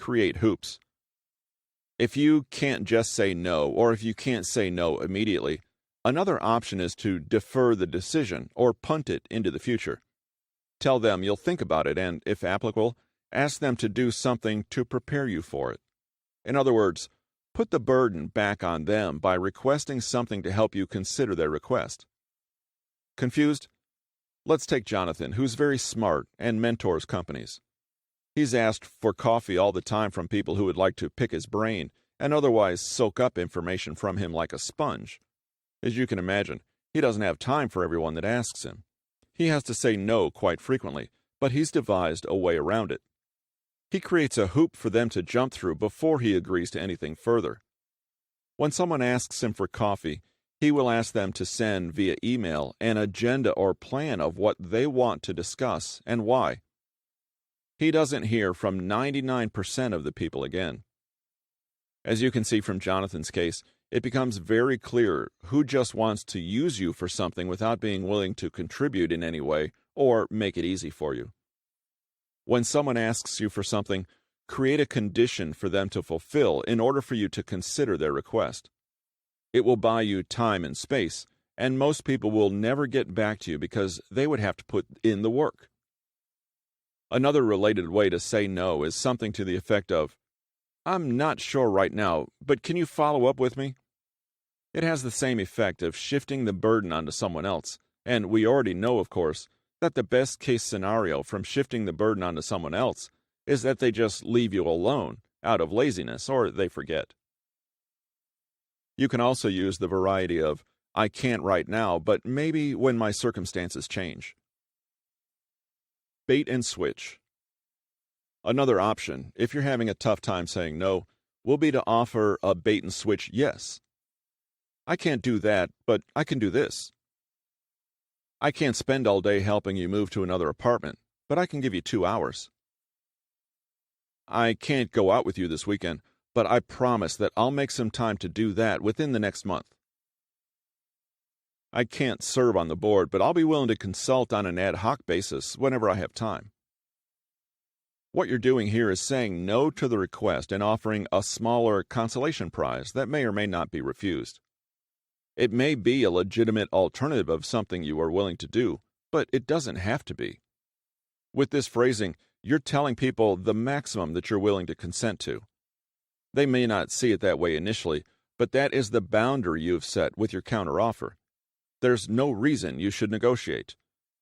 create hoops. If you can't just say no, or if you can't say no immediately, another option is to defer the decision or punt it into the future. Tell them you'll think about it and, if applicable, ask them to do something to prepare you for it. In other words, put the burden back on them by requesting something to help you consider their request. Confused? Let's take Jonathan, who's very smart and mentors companies. He's asked for coffee all the time from people who would like to pick his brain and otherwise soak up information from him like a sponge. As you can imagine, he doesn't have time for everyone that asks him. He has to say no quite frequently, but he's devised a way around it. He creates a hoop for them to jump through before he agrees to anything further. When someone asks him for coffee, he will ask them to send via email an agenda or plan of what they want to discuss and why. He doesn't hear from 99% of the people again. As you can see from Jonathan's case, it becomes very clear who just wants to use you for something without being willing to contribute in any way or make it easy for you. When someone asks you for something, create a condition for them to fulfill in order for you to consider their request. It will buy you time and space, and most people will never get back to you because they would have to put in the work. Another related way to say no is something to the effect of, "I'm not sure right now, but can you follow up with me?" It has the same effect of shifting the burden onto someone else, and we already know, of course, that the best case scenario from shifting the burden onto someone else is that they just leave you alone out of laziness or they forget. You can also use the variety of, "I can't right now, but maybe when my circumstances change." Bait and switch. Another option, if you're having a tough time saying no, will be to offer a bait and switch yes. "I can't do that, but I can do this." "I can't spend all day helping you move to another apartment, but I can give you 2 hours." "I can't go out with you this weekend, but I promise that I'll make some time to do that within the next month." "I can't serve on the board, but I'll be willing to consult on an ad hoc basis whenever I have time." What you're doing here is saying no to the request and offering a smaller consolation prize that may or may not be refused. It may be a legitimate alternative of something you are willing to do, but it doesn't have to be. With this phrasing, you're telling people the maximum that you're willing to consent to. They may not see it that way initially, but that is the boundary you've set with your counteroffer. There's no reason you should negotiate.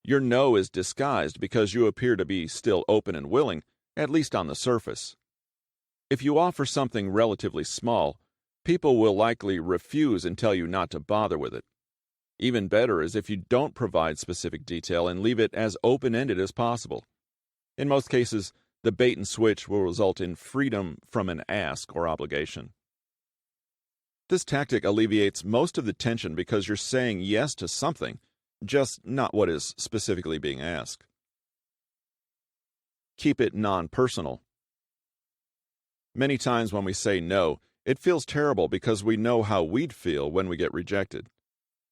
Your no is disguised because you appear to be still open and willing, at least on the surface. If you offer something relatively small, people will likely refuse and tell you not to bother with it. Even better is if you don't provide specific detail and leave it as open-ended as possible. In most cases, the bait and switch will result in freedom from an ask or obligation. This tactic alleviates most of the tension because you're saying yes to something, just not what is specifically being asked. Keep it non-personal. Many times when we say no, it feels terrible because we know how we'd feel when we get rejected.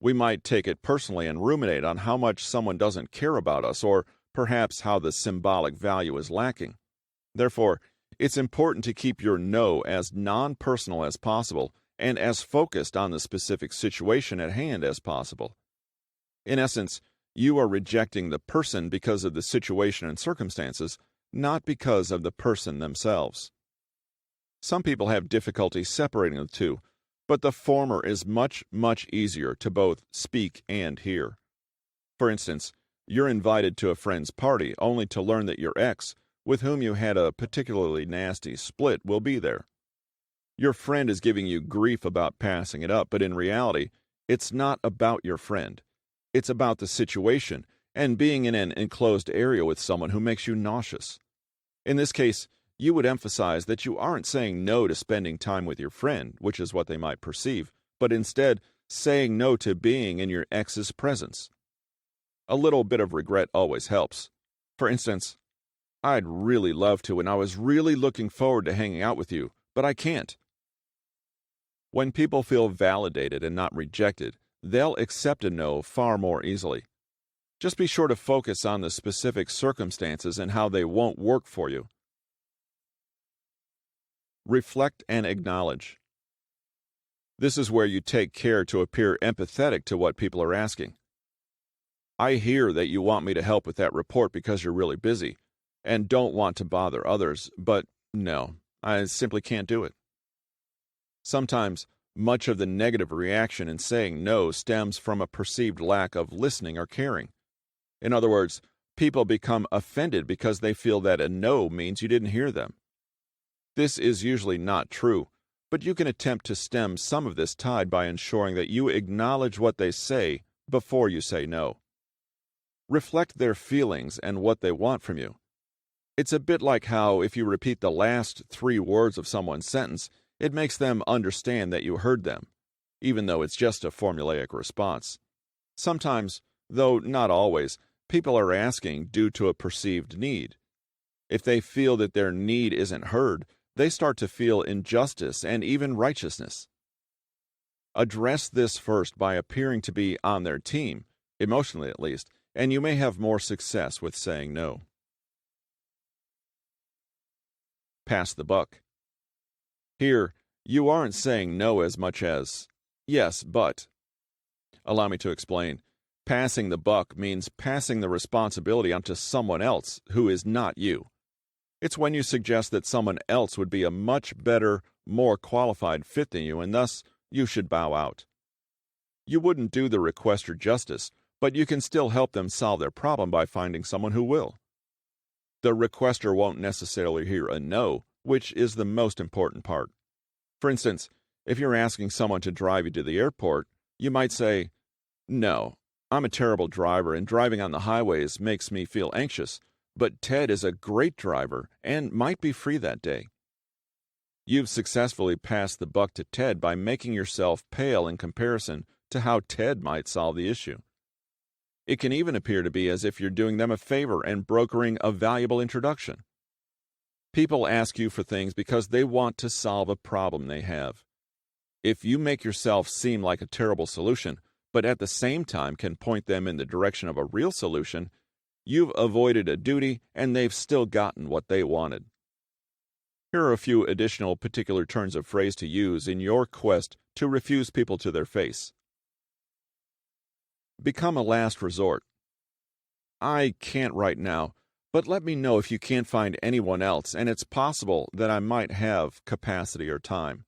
We might take it personally and ruminate on how much someone doesn't care about us, or perhaps how the symbolic value is lacking. Therefore, it's important to keep your no as non-personal as possible and as focused on the specific situation at hand as possible. In essence, you are rejecting the person because of the situation and circumstances, not because of the person themselves. Some people have difficulty separating the two, but the former is much, much easier to both speak and hear. For instance, you're invited to a friend's party only to learn that your ex, with whom you had a particularly nasty split, will be there. Your friend is giving you grief about passing it up, but in reality, it's not about your friend. It's about the situation and being in an enclosed area with someone who makes you nauseous. In this case, you would emphasize that you aren't saying no to spending time with your friend, which is what they might perceive, but instead saying no to being in your ex's presence. A little bit of regret always helps. For instance, "I'd really love to, and I was really looking forward to hanging out with you, but I can't." When people feel validated and not rejected, they'll accept a no far more easily. Just be sure to focus on the specific circumstances and how they won't work for you. Reflect and acknowledge. This is where you take care to appear empathetic to what people are asking. I hear that you want me to help with that report because you're really busy and don't want to bother others, but no, I simply can't do it. Sometimes, much of the negative reaction in saying no stems from a perceived lack of listening or caring. In other words, people become offended because they feel that a no means you didn't hear them. This is usually not true, but you can attempt to stem some of this tide by ensuring that you acknowledge what they say before you say no. Reflect their feelings and what they want from you. It's a bit like how if you repeat the last 3 words of someone's sentence, it makes them understand that you heard them, even though it's just a formulaic response. Sometimes, though not always, people are asking due to a perceived need. If they feel that their need isn't heard, they start to feel injustice and even righteousness. Address this first by appearing to be on their team, emotionally at least, and you may have more success with saying no. Pass the buck. Here, you aren't saying no as much as, yes, but. Allow me to explain. Passing the buck means passing the responsibility onto someone else who is not you. It's when you suggest that someone else would be a much better, more qualified fit than you, and thus you should bow out. You wouldn't do the requester justice, but you can still help them solve their problem by finding someone who will. The requester won't necessarily hear a no, which is the most important part. For instance, if you're asking someone to drive you to the airport, you might say, "No, I'm a terrible driver and driving on the highways makes me feel anxious, but Ted is a great driver and might be free that day." You've successfully passed the buck to Ted by making yourself pale in comparison to how Ted might solve the issue. It can even appear to be as if you're doing them a favor and brokering a valuable introduction. People ask you for things because they want to solve a problem they have. If you make yourself seem like a terrible solution, but at the same time can point them in the direction of a real solution, you've avoided a duty and they've still gotten what they wanted. Here are a few additional particular turns of phrase to use in your quest to refuse people to their face. Become a last resort. I can't right now, but let me know if you can't find anyone else, and it's possible that I might have capacity or time.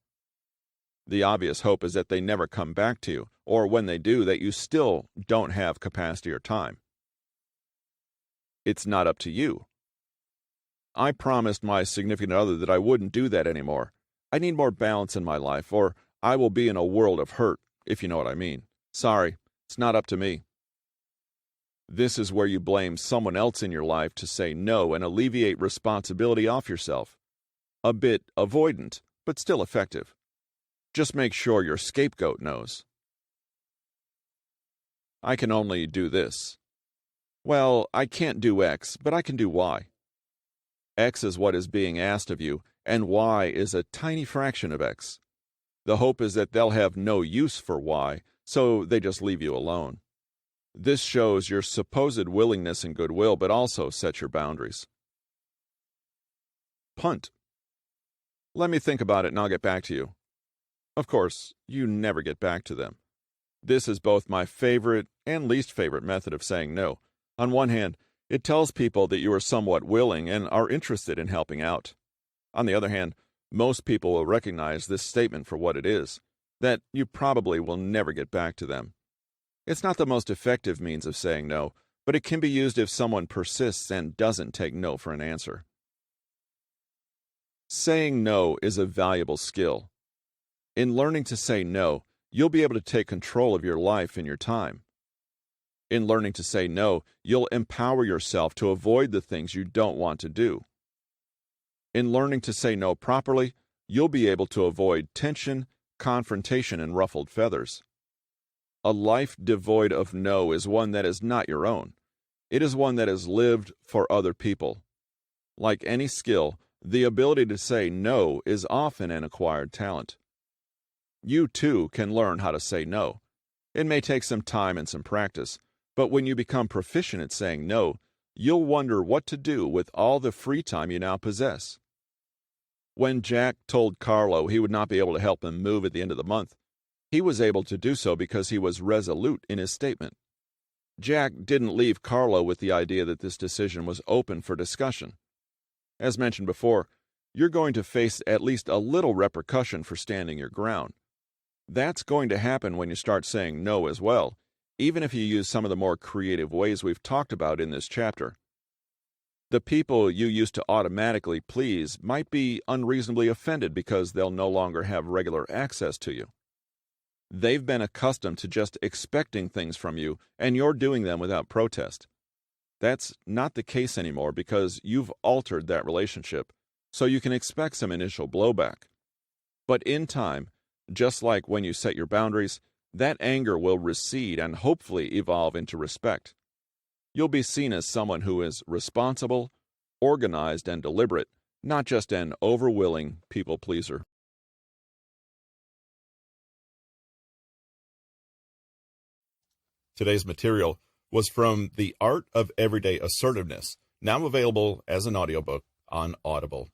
The obvious hope is that they never come back to you, or when they do, that you still don't have capacity or time. It's not up to you. I promised my significant other that I wouldn't do that anymore. I need more balance in my life, or I will be in a world of hurt, if you know what I mean. Sorry, it's not up to me. This is where you blame someone else in your life to say no and alleviate responsibility off yourself. A bit avoidant, but still effective. Just make sure your scapegoat knows. I can only do this. Well, I can't do X, but I can do Y. X is what is being asked of you, and Y is a tiny fraction of X. The hope is that they'll have no use for Y, so they just leave you alone. This shows your supposed willingness and goodwill, but also sets your boundaries. Punt. Let me think about it and I'll get back to you. Of course, you never get back to them. This is both my favorite and least favorite method of saying no. On one hand, it tells people that you are somewhat willing and are interested in helping out. On the other hand, most people will recognize this statement for what it is, that you probably will never get back to them. It's not the most effective means of saying no, but it can be used if someone persists and doesn't take no for an answer. Saying no is a valuable skill. In learning to say no, you'll be able to take control of your life and your time. In learning to say no, you'll empower yourself to avoid the things you don't want to do. In learning to say no properly, you'll be able to avoid tension, confrontation, and ruffled feathers. A life devoid of no is one that is not your own. It is one that is lived for other people. Like any skill, the ability to say no is often an acquired talent. You too can learn how to say no. It may take some time and some practice, but when you become proficient at saying no, you'll wonder what to do with all the free time you now possess. When Jack told Carlo he would not be able to help him move at the end of the month, he was able to do so because he was resolute in his statement. Jack didn't leave Carlo with the idea that this decision was open for discussion. As mentioned before, you're going to face at least a little repercussion for standing your ground. That's going to happen when you start saying no as well, even if you use some of the more creative ways we've talked about in this chapter. The people you used to automatically please might be unreasonably offended because they'll no longer have regular access to you. They've been accustomed to just expecting things from you, and you're doing them without protest. That's not the case anymore because you've altered that relationship, so you can expect some initial blowback. But in time, just like when you set your boundaries, that anger will recede and hopefully evolve into respect. You'll be seen as someone who is responsible, organized, and deliberate, not just an overwilling people pleaser. Today's material was from The Art of Everyday Assertiveness, now available as an audiobook on Audible.